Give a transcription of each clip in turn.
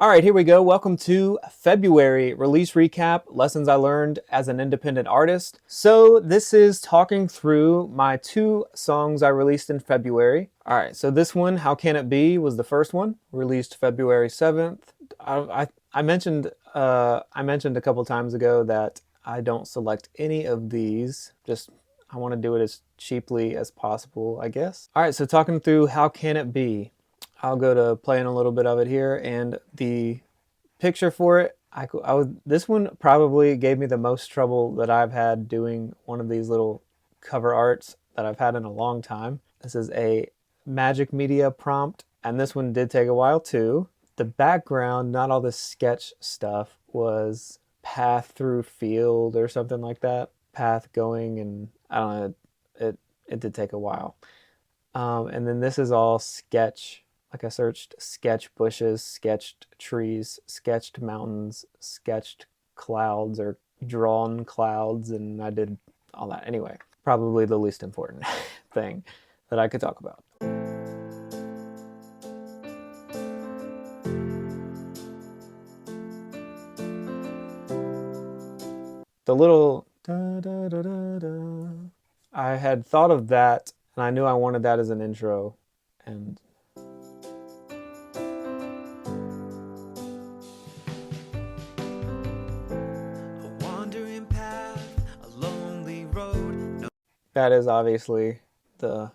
All right, here we go. Welcome to February release recap, lessons I learned as an independent artist. So this is talking through my 2 songs I released in February. All right, so this one, How Can It Be, was the first one, released February 7th. I mentioned a couple times ago that I don't select any of these. Just I want to do it as cheaply as possible, I guess. All right, so talking through How Can It Be. I'll go to playing a little bit of it here, and the picture for it, this one probably gave me the most trouble that I've had doing one of these little cover arts that I've had in a long time. This is a Magic Media prompt, and this one did take a while too. The background, not all this sketch stuff, was path through field or something like that. Path going, and I don't know, it did take a while. And then this is all sketch. Like I searched sketch bushes, sketched trees, sketched mountains, sketched clouds or drawn clouds, and I did all that. Anyway, probably the least important thing that I could talk about. The little da da da da da. I had thought of that, and I knew I wanted that as an intro, and that is obviously the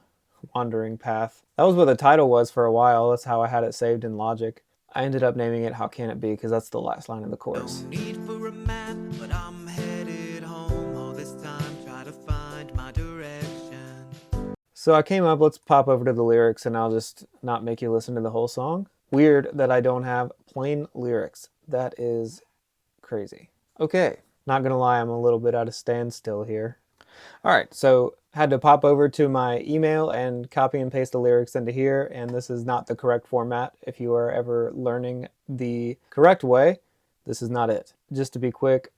wandering path. That was what the title was for a while. That's how I had it saved in Logic. I ended up naming it How Can It Be because that's the last line of the chorus. No need for a map, but I'm headed home all this time, try to find my direction. So I came up, let's pop over to the lyrics and I'll just not make you listen to the whole song. Weird that I don't have plain lyrics. That is crazy. Okay, not gonna lie, I'm a little bit at a standstill here. All right, so had to pop over to my email and copy and paste the lyrics into here, and this is not the correct format. If you are ever learning the correct way, this is not it. Just to be quick,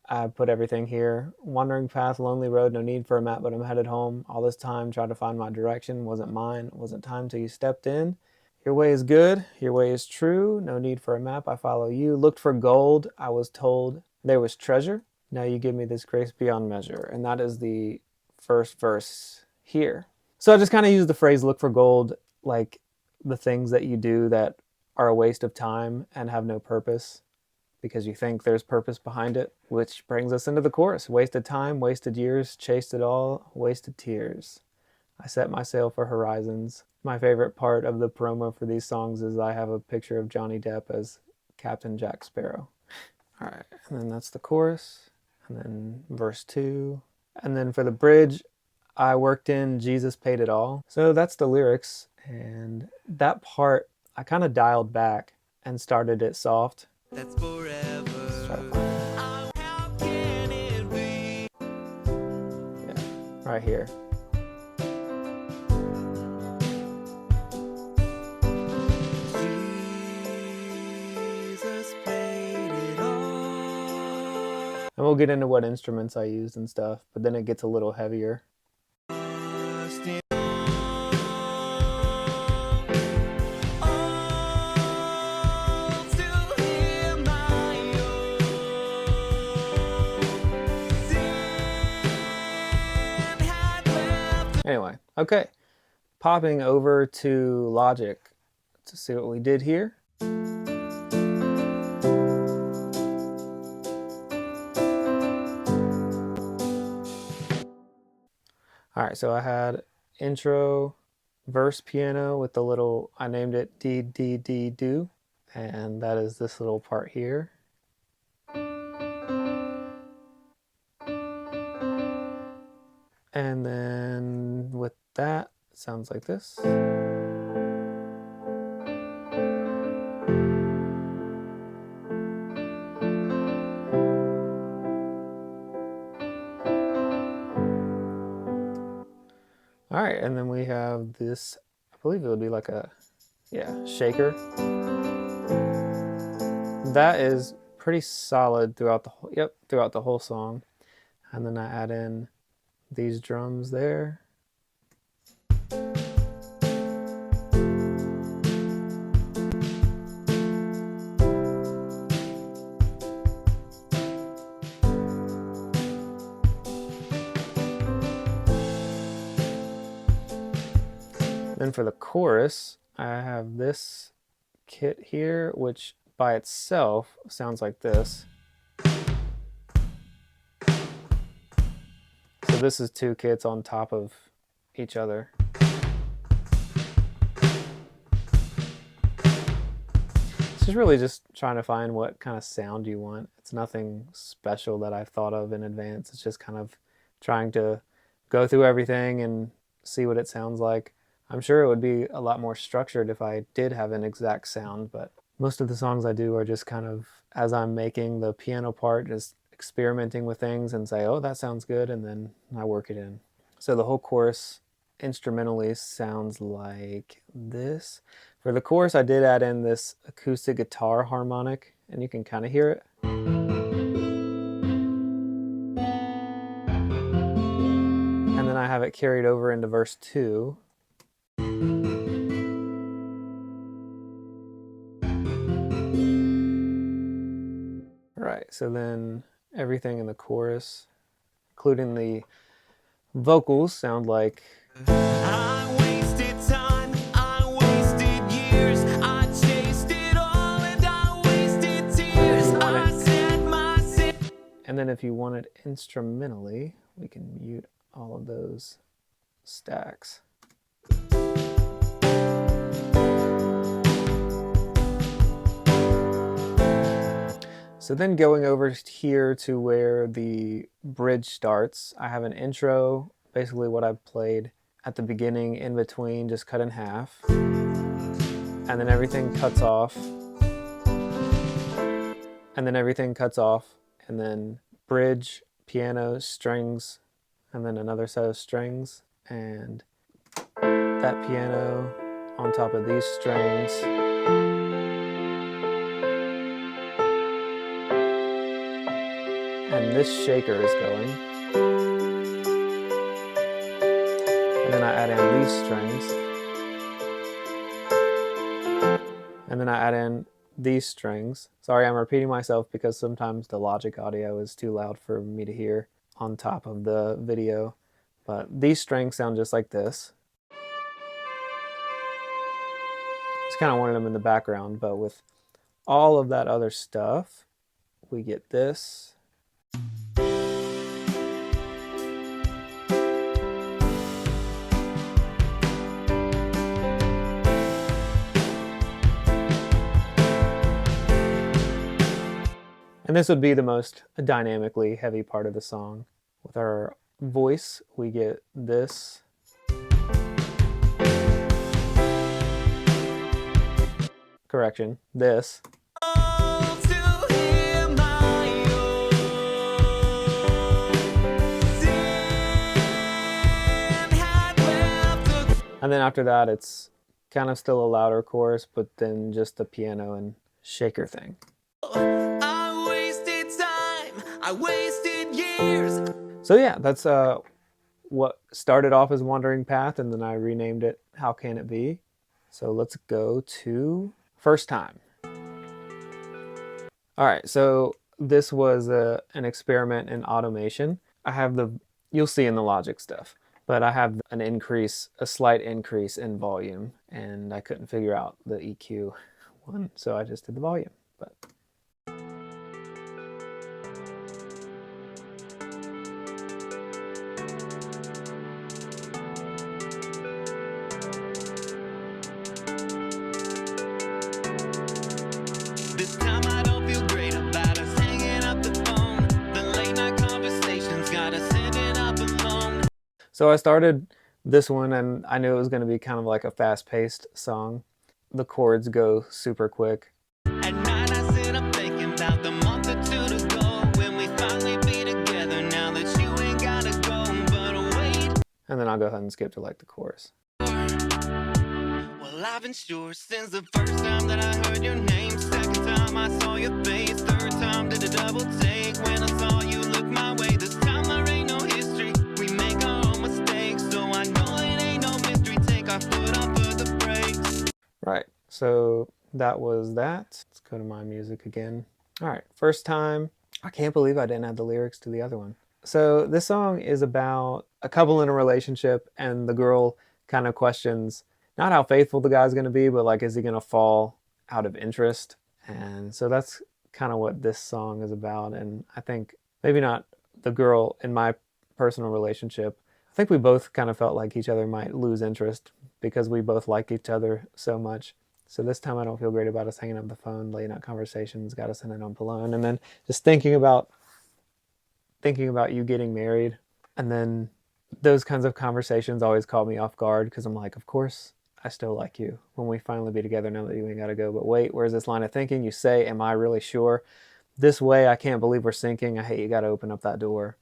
I put everything here. Wandering path, lonely road, no need for a map, but I'm headed home. All this time, trying to find my direction. Wasn't mine, wasn't time till you stepped in. Your way is good, your way is true. No need for a map, I follow you. Looked for gold, I was told there was treasure. Now you give me this grace beyond measure. And that is the first verse here. So I just kind of use the phrase look for gold, like the things that you do that are a waste of time and have no purpose because you think there's purpose behind it, which brings us into the chorus. Wasted time, wasted years, chased it all, wasted tears. I set my sail for horizons. My favorite part of the promo for these songs is I have a picture of Johnny Depp as Captain Jack Sparrow. All right, and then that's the chorus. And then verse 2. And then for the bridge, I worked in Jesus paid it all. So that's the lyrics. And that part, I kind of dialed back and started it soft. That's forever. How can it be? Yeah, right here. And we'll get into what instruments I used and stuff, but then it gets a little heavier. Anyway, okay. Popping over to Logic to see what we did here. All right, so I had intro, verse piano with the little, I named it D, D, D, do. And that is this little part here. And then with that, it sounds like this. All right, and then we have this, I believe it would be like a, shaker. That is pretty solid throughout the whole song. And then I add in these drums there. Then for the chorus, I have this kit here, which by itself sounds like this. So this is two kits on top of each other. This is really just trying to find what kind of sound you want. It's nothing special that I've thought of in advance. It's just kind of trying to go through everything and see what it sounds like. I'm sure it would be a lot more structured if I did have an exact sound, but most of the songs I do are just kind of, as I'm making the piano part, just experimenting with things and say, oh, that sounds good, and then I work it in. So the whole chorus instrumentally sounds like this. For the chorus, I did add in this acoustic guitar harmonic, and you can kind of hear it. And then I have it carried over into verse 2. Right, so then everything in the chorus, including the vocals, sound like. I wasted time, I wasted years, I chased it all and I wasted tears. I said myself. And then if you want it instrumentally, we can mute all of those stacks. So then going over here to where the bridge starts, I have an intro, basically what I've played at the beginning, in between, just cut in half. And then everything cuts off. And then everything cuts off. And then bridge, piano, strings, and then another set of strings. And that piano on top of these strings. And this shaker is going. And then I add in these strings. And then I add in these strings. Sorry, I'm repeating myself because sometimes the Logic audio is too loud for me to hear on top of the video. But these strings sound just like this. Just kind of wanted them in the background, but with all of that other stuff, we get this. And this would be the most dynamically heavy part of the song. With our voice, we get this. Correction, this. And then after that, it's kind of still a louder chorus, but then just the piano and shaker thing. I wasted time, I wasted years. So yeah, that's what started off as Wandering Path, and then I renamed it How Can It Be? So let's go to First Time. All right, so this was an experiment in automation. I have you'll see in the Logic stuff, but I have a slight increase in volume, and I couldn't figure out the EQ one, so I just did the volume. But this time I don't feel great about us hanging up the phone. The late night conversations got us ending up alone. So I started this one, and I knew it was going to be kind of like a fast-paced song. The chords go super quick. At night I sit up thinking about the month or two to go when we finally be together. Now that you ain't gotta go, but wait. And then I'll go ahead and skip to like the chorus. Well, I've been sure since the first time that I heard your name. Second time I saw your face. Third time did a double take when I saw you look my way. This time there ain't no history. We make our own mistakes, so I know it ain't no mystery. Take our foot off of the brakes. Right, so that was that. Let's go to my music again. All right, First Time. I can't believe I didn't add the lyrics to the other one. So this song is about a couple in a relationship, and the girl kind of questions not how faithful the guy's going to be, but like, is he going to fall out of interest? And so that's kind of what this song is about. And I think maybe not the girl in my personal relationship. I think we both kind of felt like each other might lose interest because we both liked each other so much. So this time I don't feel great about us hanging up the phone, late night conversations, got us in it on alone. And then just thinking about you getting married, and then those kinds of conversations always caught me off guard because I'm like, of course I still like you when we finally be together now that you ain't got to go. But wait, where's this line of thinking? You say, am I really sure? This way, I can't believe we're sinking. I hate you got to open up that door.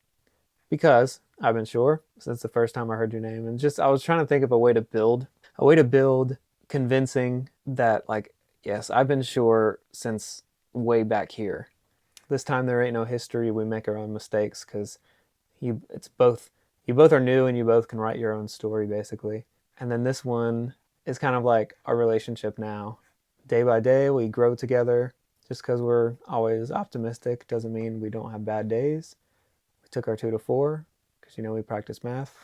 Because I've been sure since the first time I heard your name. And just, I was trying to think of a way to build convincing that, like, yes, I've been sure since way back here. This time there ain't no history. We make our own mistakes because it's both, you both are new and you both can write your own story basically. And then this one is kind of like our relationship now. Day by day, we grow together. Just because we're always optimistic doesn't mean we don't have bad days. We took our 2 to 4 because, we practice math.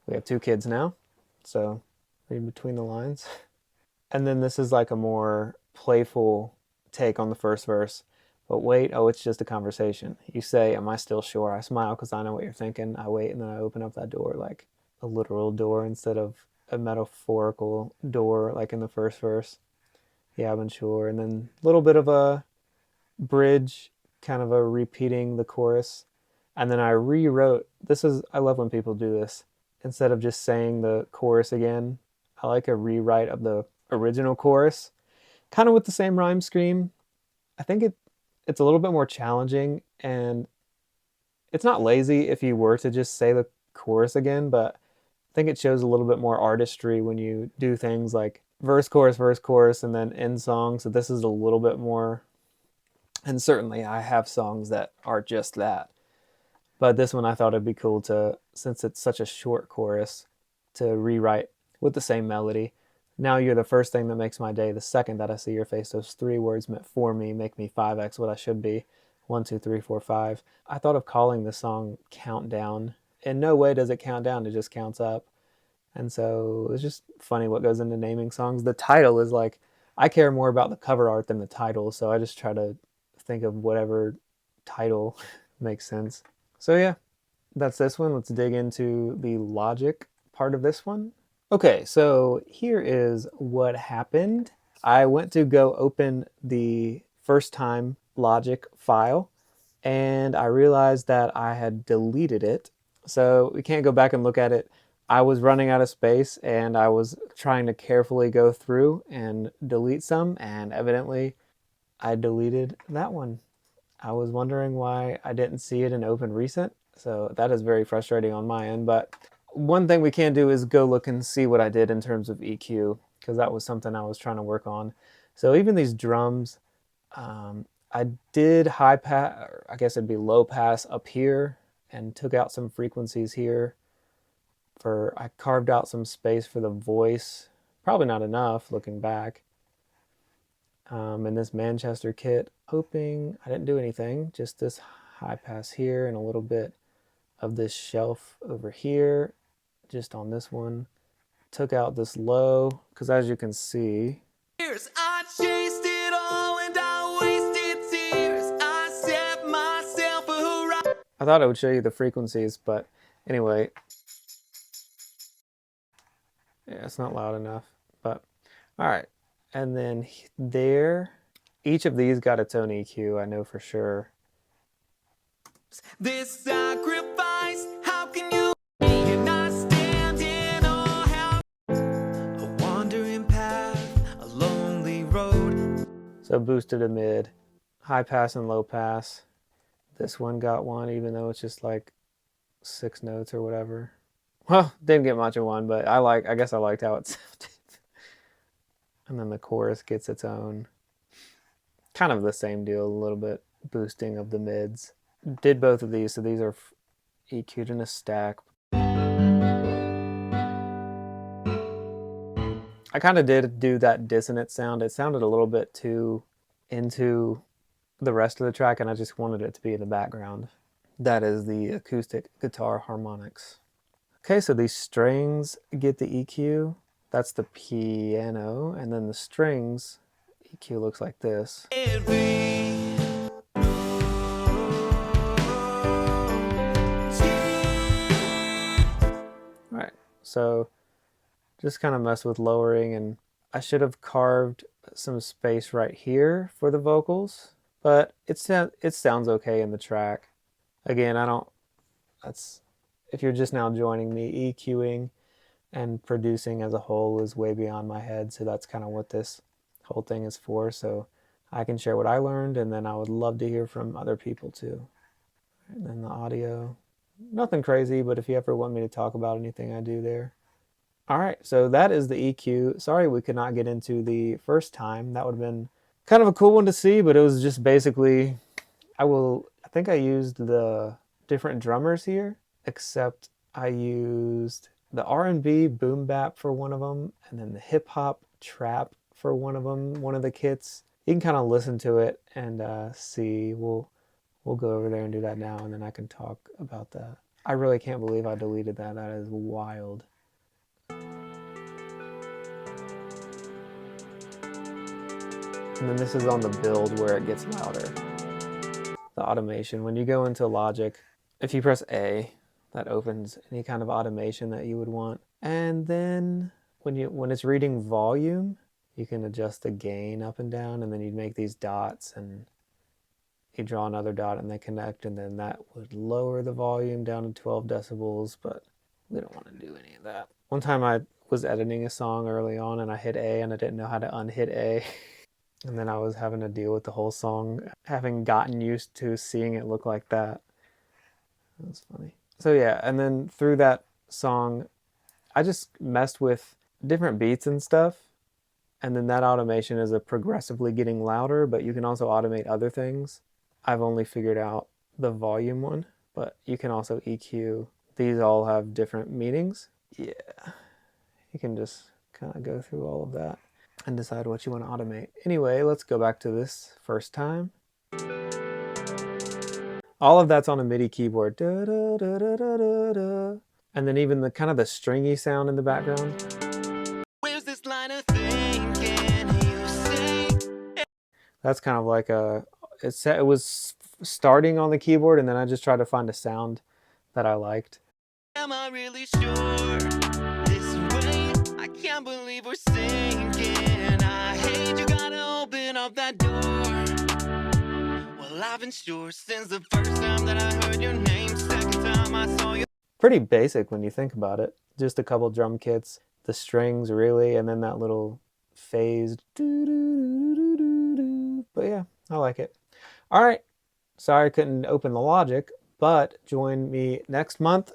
We have 2 kids now, so read between the lines. And then this is like a more playful take on the first verse. But wait, oh, it's just a conversation. You say, am I still sure? I smile because I know what you're thinking. I wait and then I open up that door like a literal door instead of a metaphorical door like in the first verse. Yeah, I've been sure. And then a little bit of a bridge, kind of a repeating the chorus. And then I rewrote, I love when people do this. Instead of just saying the chorus again, I like a rewrite of the original chorus, kind of with the same rhyme scheme. I think it's a little bit more challenging, and it's not lazy if you were to just say the chorus again, but I think it shows a little bit more artistry when you do things like verse, chorus, and then end song. So this is a little bit more, and certainly I have songs that are just that. But this one I thought it'd be cool to, since it's such a short chorus, to rewrite with the same melody. Now you're the first thing that makes my day. The second that I see your face, those 3 words meant for me, make me 5x what I should be. 1, 2, 3, 4, 5. I thought of calling the song Countdown. In no way does it count down, it just counts up. And so it's just funny what goes into naming songs. The title is like, I care more about the cover art than the title, so I just try to think of whatever title makes sense. So yeah, that's this one. Let's dig into the logic part of this one. Okay, so here is what happened. I went to go open the first time logic file and I realized that I had deleted it. So we can't go back and look at it. I was running out of space and I was trying to carefully go through and delete some, and evidently I deleted that one. I was wondering why I didn't see it in Open Recent, so that is very frustrating on my end. But one thing we can do is go look and see what I did in terms of EQ, because that was something I was trying to work on. So even these drums, I did high pass, I guess it'd be low pass up here, and took out some frequencies here. I carved out some space for the voice, probably not enough looking back. In this Manchester kit, hoping I didn't do anything, just this high pass here and a little bit of this shelf over here, just on this one. Took out this low, because as you can see, I chased it all and I wasted tears. I set myself a hurrah. I thought I would show you the frequencies, but anyway, yeah, it's not loud enough. But all right, and then there, each of these got its own EQ, I know for sure. This sacrifice, how can you not standing or how a wandering path, a lonely road. So boosted to mid, high pass and low pass. This one got one, even though it's just like 6 notes or whatever. Well, didn't get much of one, but I guess I liked how it sounded. And then the chorus gets its own, kind of the same deal, a little bit boosting of the mids. Did both of these, so these are EQ'd in a stack. I kind of did do that dissonant sound. It sounded a little bit too into the rest of the track, and I just wanted it to be in the background. That is the acoustic guitar harmonics. Okay, so these strings get the EQ. That's the piano, and then the strings EQ looks like this. All right, so just kind of mess with lowering, and I should have carved some space right here for the vocals, but it sounds okay in the track. Again, that's, if you're just now joining me, EQing and producing as a whole is way beyond my head, so that's kind of what this whole thing is for, so I can share what I learned, and then I would love to hear from other people too. And then the audio, nothing crazy, but if you ever want me to talk about anything I do there. All right, so that is the EQ. Sorry we could not get into the first time. That would have been kind of a cool one to see, but it was just basically, I think I used the different drummers here, except I used the R&B boom bap for one of them, and then the hip hop trap for one of them, one of the kits. You can kind of listen to it and see. We'll go over there and do that now, and then I can talk about that. I really can't believe I deleted that. That is wild. And then this is on the build where it gets louder. The automation, when you go into Logic, if you press A, that opens any kind of automation that you would want. And then when it's reading volume, you can adjust the gain up and down, and then you'd make these dots, and you draw another dot and they connect, and then that would lower the volume down to 12 decibels, but we don't want to do any of that. One time I was editing a song early on and I hit A and I didn't know how to unhit A. And then I was having to deal with the whole song, having gotten used to seeing it look like that. That was funny. So yeah, and then through that song, I just messed with different beats and stuff. And then that automation is a progressively getting louder, but you can also automate other things. I've only figured out the volume one, but you can also EQ. These all have different meanings. Yeah, you can just kind of go through all of that and decide what you want to automate. Anyway, let's go back to this first time. All of that's on a MIDI keyboard. Da, da, da, da, da, da. And then even the kind of the stringy sound in the background. Where's this line of thinking you say? That's kind of like it was starting on the keyboard, and then I just tried to find a sound that I liked. Am I really sure this way? I can't believe we're sinking. I hate you gotta open up that door. Well, I've been sure since the first time that I heard your name, second time I saw you. Pretty basic when you think about it. Just a couple drum kits, the strings really, and then that little phased. But yeah, I like it. All right. Sorry I couldn't open the Logic, but join me next month.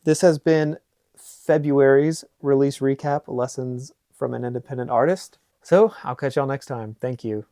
This has been February's release recap, lessons from an independent artist. So I'll catch y'all next time. Thank you.